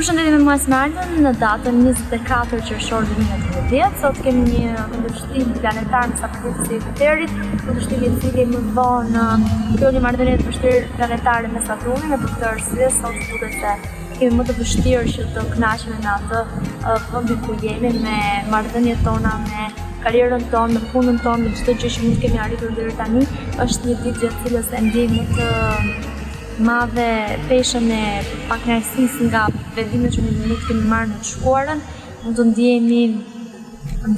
Përshëndetje me mua Esmeralda në datën 24 Qershor 2018. Sot kemi një kundërshtim planetar në sapërditë së Jupiterit, kundërshtim i cili më vonë kjo një marrëdhënie të vështirë planetare me Saturnin, e për këtë arsye sot duket se kemi më të vështirë që të kënaqemi në atë vendi ku jemi me marrëdhëniet tona, me karrierën tonë, me punën tonë, me çdo gjë që mund të kemi arritur deri tani. Është një ditë gjatë cilës e ndjej më të madhe peshën e pakënaqësisë nga vendimet që mund të kemi marrë në të shkuarën, mund të ndjehemi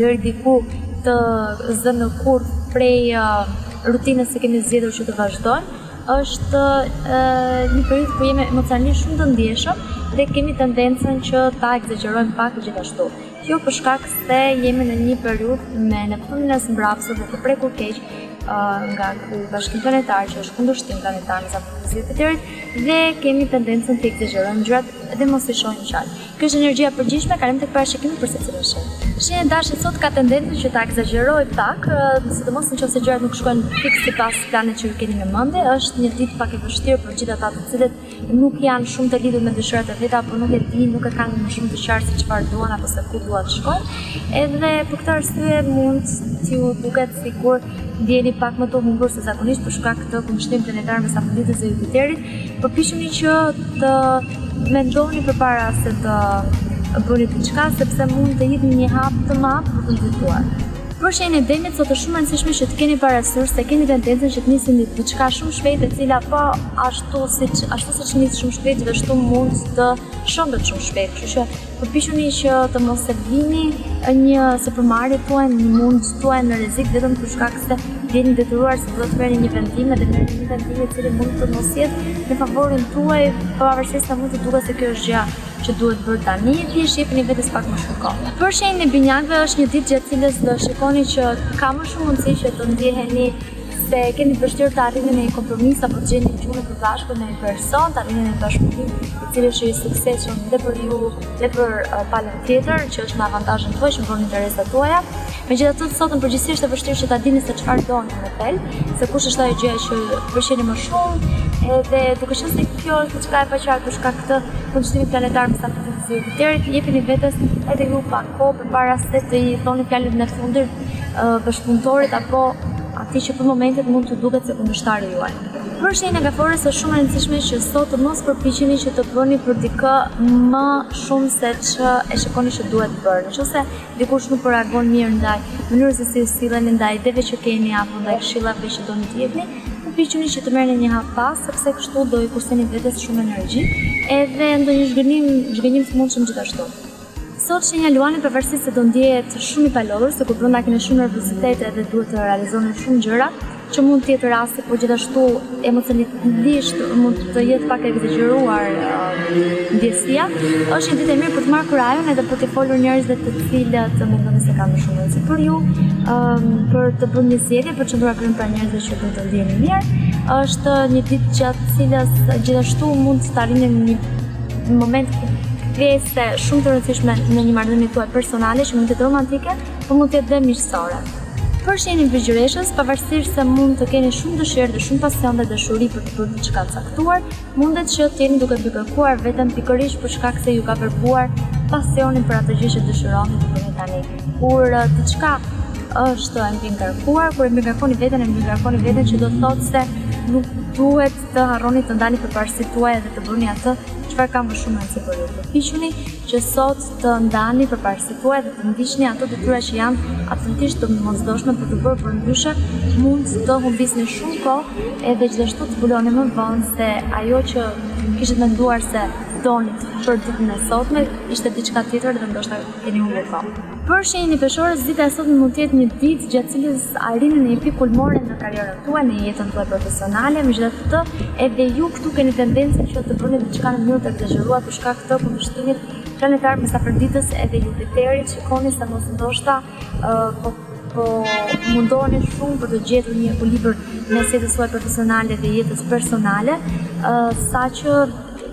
deri diku të zënë në kurrë prej rutinës që kemi zgjedhur që të vazhdojmë. Është një periudhë ku jemi emocionalisht shumë të ndjeshëm dhe kemi tendencën që ta egzagjerojmë pak gjithashtu. Kjo për shkak se jemi në një periudhë me Neptunin e së mbrapstë dhe të prekur keq nga ky bashkim planetar që është kundërshtim planetar në sapërditë së Jupiterit dhe kemi tendencën të egzagjerojmë gjërat dhe mos i shohim qartë. Kjo është energjia e përgjithshme, kalojmë tek parashikimi për secilin shenjë. Shenja e dashit sot ka tendencën që ta egzagjeroj pak, sidomos nëse gjërat nuk shkojnë fiks sipas planit që keni në mendje. Është një ditë pak e vështirë për gjithë ata të cilët nuk janë shumë të lidhur me dëshirat e veta, apo nuk e dinë, nuk e kanë më shumë të qartë se çfarë duan apo se ku duan të shkojnë. Edhe për këtë arsye mund t'ju duket sikur ndjeni pak më të humbur se zakonisht për shkak të kundërshtimit planetar me sapërditës së Jupiterit. Përpiquni që të mendoni përpara se të bëni diçka, sepse mund të jepni një hap të madh për të ndërtuar. Për shenjën e Demit, sot është shumë e rëndësishme që të keni parasysh se keni tendencën që të nisni diçka shumë shpejt, e cila po ashtu siç nis shumë shpejt, gjithashtu mund të shëndet shumë shpejt. Kështu që përpiquni që të mos e vini një sipërmarrje tuaj, një mund tuaj në rrezik vetëm për shkak se jeni detyruar se duhet të merrni një vendim dhe merrni një vendim i cili mund të mos jetë në favorin tuaj, pavarësisht se mund të duket se kjo është gjë që duhet bërë tani, thjesht jepni vetes pak më shumë kohë. Për shenjën e binjakëve është një ditë gjatë cilës do shikoni që ka më shumë mundësi që të ndjeheni se keni vështirë të arrini në një kompromis apo të gjeni gjune për bashkë me një person, të arrini në një bashkëpunim i cili është i suksesshëm dhe për ju dhe për palën tjetër, që është në avantazhin tuaj, që mbron interesat tuaja. Megjithatë, sot në përgjithësi është e vështirë që ta dini se çfarë doni në tel, se kush është ajo gjë që pëlqeni më shumë, edhe duke qenë se kjo është diçka e paqartë për shkak të kundërshtimit planetar me sapërditës së Jupiterit, jepini vetes edhe ju pak kohë përpara se të i thoni fjalët në fundit bashkëpunëtorit apo atij që për momentet mund të duket se kundërshtari juaj. Për shenjën e Gaforës është shumë e rëndësishme që sot të mos përpiqeni që të bëni për dikë më shumë se që e shikoni që duhet bërë. Nëse dikush nuk po reagon mirë ndaj mënyrës se si silleni ndaj ideve që keni apo ndaj këshillave që doni të jepni, përpiquni që të merrni një hap pas, sepse kështu do i kurseni vetes shumë energji edhe ndonjë zhgënjim të mundshëm gjithashtu. Sot shenja Luani, pavarësisht se do ndjehet shumë i palodhur, se kur brenda keni shumë nervozitet edhe duhet të realizoni shumë gjëra, që mund të jetë rasti, por gjithashtu emocionalisht mund të jetë pak e egzagjeruar ndjesia. Është një ditë e mirë për të marrë kurajën edhe për të folur njerëzve të cilët mendoni se kanë më shumë rëndësi për ju, për të bërë një zgjedhje, për të qëndruar pranë pra njerëzve që do të ndjeni mirë. Është një ditë gjatë cilës gjithashtu mund të arrini një moment pjese shumë të rëndësishme në një marrëdhënie tuaj personale që mund të jetë romantike, por mund të jetë dhe miqësore. Për shenjën e Virgjëreshës, pavarësisht se mund të keni shumë dëshirë dhe shumë pasion dhe dashuri për të bërë diçka të caktuar, mundet që të jeni duke kërkuar vetëm pikërisht për shkak se ju ka verbuar pasionin për atë gjë që dëshironi të bëni tani. Kur diçka është e mbi ngarkuar, kur e mbi ngarkoni veten që do të thotë se nuk duhet të harroni të ndani përparësitë tuaja dhe të bëni atë çfarë ka më shumë rëndësi për ju. Përpiquni që sot të ndani përparësitë tuaja dhe të ndiqni ato detyra që janë absolutisht të mosdoshme për të bërë, përndryshe mund të humbisni shumë kohë edhe gjithashtu të zbuloni më vonë se ajo që kishit menduar se donit për ditën e sotme ishte diçka tjetër dhe ndoshta keni humbur kohë. Për shenjën e Peshorës, dita e sotme mund të jetë një ditë gjatë cilës arrini në një pikë kulmore në karrierën tuaj, në jetën tuaj profesionale. Megjithatë, edhe ju këtu keni tendencën që të bëni diçka në mënyrë të egzageruar për shkak të kundërshtimit planetar me sapërditës edhe Jupiterit. Shikoni se mos ndoshta po mundoheni shumë për të gjetur një ekuilibër mes jetës tuaj profesionale dhe jetës personale, saqë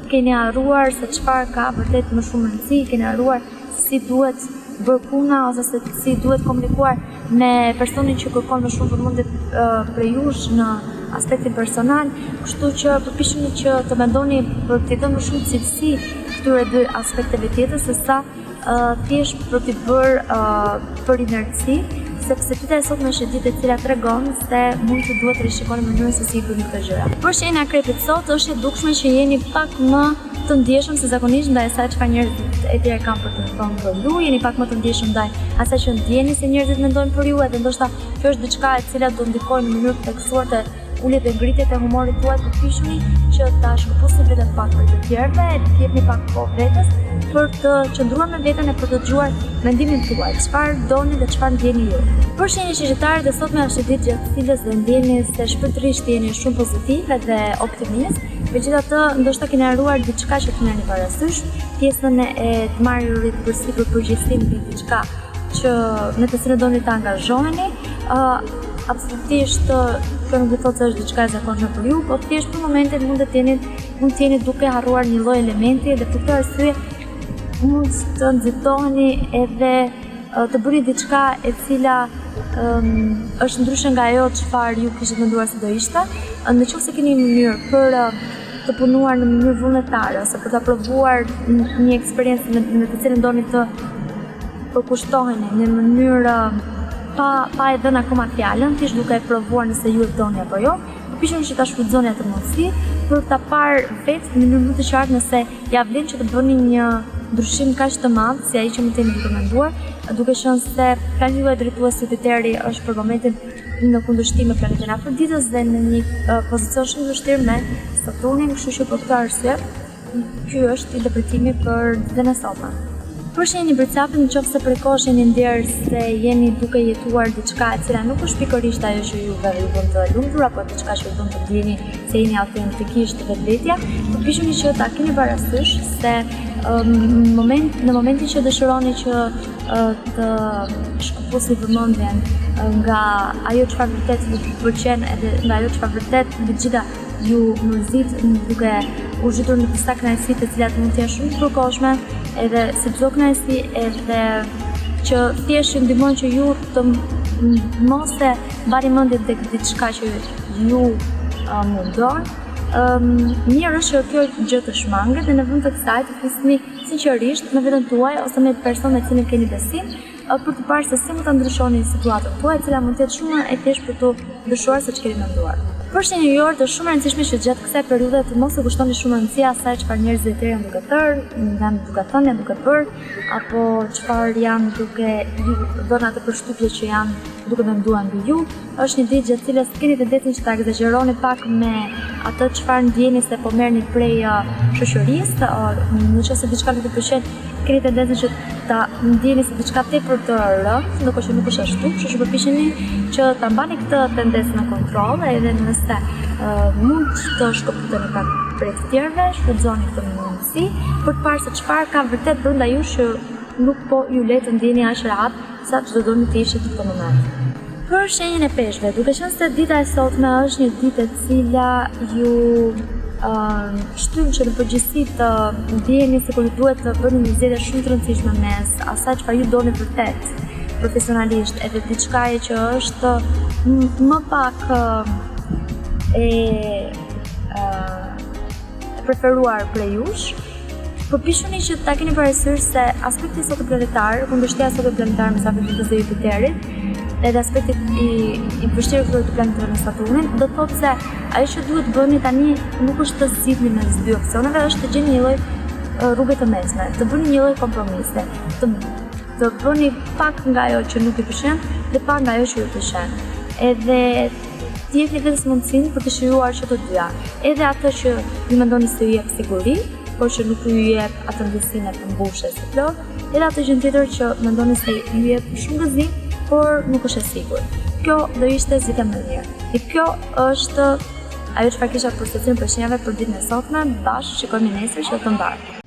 keni harruar se çfarë ka vërtet më shumë rëndësi, keni harruar si duhet bërë puna ose se si duhet komunikuar me personin që kërkon më shumë vëmendje prej jush në aspektin personal, kështu që përpiqeni që të mendoni për të dhënë më shumë cilësi këtyre dy aspekteve tjetër se sa thjesht për t'i bërë për inerci, sepse dita e sotme është ditë e cila tregon se mund të duhet të rishikoni mënyrën se si i bëni këto gjëra. Për shenjën e akrepit sot është e dukshme që jeni pak më të ndjeshëm se zakonisht ndaj asaj çfarë njerëzit e tjerë kanë për të thënë për ju, jeni pak më të ndjeshëm ndaj asaj që ndjeni se njerëzit mendojnë për ju, edhe ndoshta kjo është diçka e cila do ndikojë në mënyrë të theksuar të uljet dhe ngritjet e humorit tuaj të pishuni që ta shkëputni veten pak për të tjerëve, të jepni pak kohë vetes për të qëndruar me veten e për të dëgjuar mendimin tuaj, çfarë doni dhe çfarë ndjeni ju. Për shenjën shqiptare të sotme është ditë gjatë cilës dhe ndjeni se shpërtërisht jeni shumë pozitiv dhe optimist. Megjithatë, ndoshta keni harruar diçka që të merrni parasysh, pjesën e të marrit përsipër përgjegjësinë mbi diçka që me të cilën doni të angazhoheni. Absolutisht kjo nuk do të thotë se është diçka e zakonshme për ju, por thjesht për momentin mund të jeni duke harruar një lloj elementi dhe për këtë arsye mund të nxitoheni edhe të bëni diçka e cila është ndryshe nga ajo çfarë ju kishit menduar se do ishte. Nëse keni një mënyrë për të punuar në mënyrë vullnetare ose për ta provuar një eksperiencë në të cilën doni të përkushtoheni në mënyrë pa e dhënë akoma fjalën, thjesht duke e provuar nëse ju e doni apo jo, pishoni që ta shfrytëzoni atë mundësi për ta parë vetë në mënyrë më të qartë nëse ja vlen që të bëni një ndryshim kaq të madh si ai që mund të jeni duke menduar, duke qenë se plani juaj drejtues utilitare është për momentin në kundërshtim me planetin Afroditës dhe në një pozicion shumë të vështirë me Saturnin, kështu që për këtë arsye ky është interpretimi për ditën e sotme. Për shenjën e Bircapit, nëse prej kohësh jeni ndjer se jeni duke jetuar diçka e cila nuk është pikërisht ajo që ju bën të lumtur apo diçka që ju bën të ndjeni se jeni autentikisht vetvetja, përpiquni që ta keni parasysh se në momentin që dëshironi që të shkëputni vëmendjen nga ajo çfarë vërtet ju pëlqen edhe nga ajo çfarë vërtet mbi gjitha ju mërzit duke u zhytur në disa kënaqësi të cilat mund të jenë shumë të përkohshme, edhe si çdo kënaqësi edhe që thjesht ju ndihmojnë që ju të mos e mbani mendjen tek diçka që ju mundon. Mirë është që kjo gjë të shmanget dhe në vend të kësaj të flisni sinqerisht me veten tuaj ose me person me cilin keni besim për të parë se si mund ta ndryshoni situatën tuaj, e cila mund të jetë shumë e thjeshtë për të ndryshuar se ç'keni menduar. Për shenjën jore, është shumë e rëndësishme që gjatë kësaj periudhe të mos e kushtoni shumë rëndësi asaj çfarë njerëzit e tjerë janë duke thërë, janë duke thënë, janë duke bërë, apo çfarë janë duke ju dhënë atë përshtypje që janë duke menduar mbi ju. Është një ditë gjatë cilës keni tendencën që ta egzagjeroni pak me atë çfarë ndjeni se po merrni prej shoqërisë, nëse diçka nuk ju pëlqen, keni tendencën që ta ndjeni se diçka tepër të rëndë, ndërkohë që nuk është ashtu, kështu që përpiqeni që ta mbani këtë tendencë në kontroll, edhe nëse mund të shkëputeni pak prej të tjerëve, shfrytëzoni këtë mundësi për të parë se çfarë ka vërtet brenda jush që nuk po ju le të ndjeni aq rahat sa çdo doni të ishit në këtë moment. Për shenjën e peshqve, duke qenë se dita e sotme është një ditë e cila ju shtyn që në përgjithësi të ndjeni se kur duhet të bëni një zgjedhje shumë të rëndësishme mes asaj çfarë ju doni vërtet profesionalisht edhe diçka që është më pak e preferuar prej jush, përpiquni që ta keni parasysh se aspekti sot planetar, kundërshtja sot planetar mes Afroditës dhe Jupiterit, edhe aspekti i vështirë këtu të planetit me Saturnin, do të thotë se ajo që duhet bëni tani nuk është të zgjidhni mes dy opsioneve, është të gjeni një lloj rrugë të mesme, të bëni një lloj kompromisi, të bëni pak nga ajo që nuk ju pëlqen dhe pak nga ajo që ju pëlqen. Edhe të jepni vetes mundësinë për të shijuar që të dyja, edhe atë që ju mendoni se ju jep siguri, por që nuk ju jep atë ndjesinë të mbushur së plot, edhe atë gjë tjetër që mendoni se ju jep shumë gëzim, por nuk është e sigurt. Kjo do ishte zgjidhja më e mirë. Dhe kjo është ajo çfarë kisha për secilin për shenjave për ditën e sotme, bashkë shikojmë nesër që të mbarë.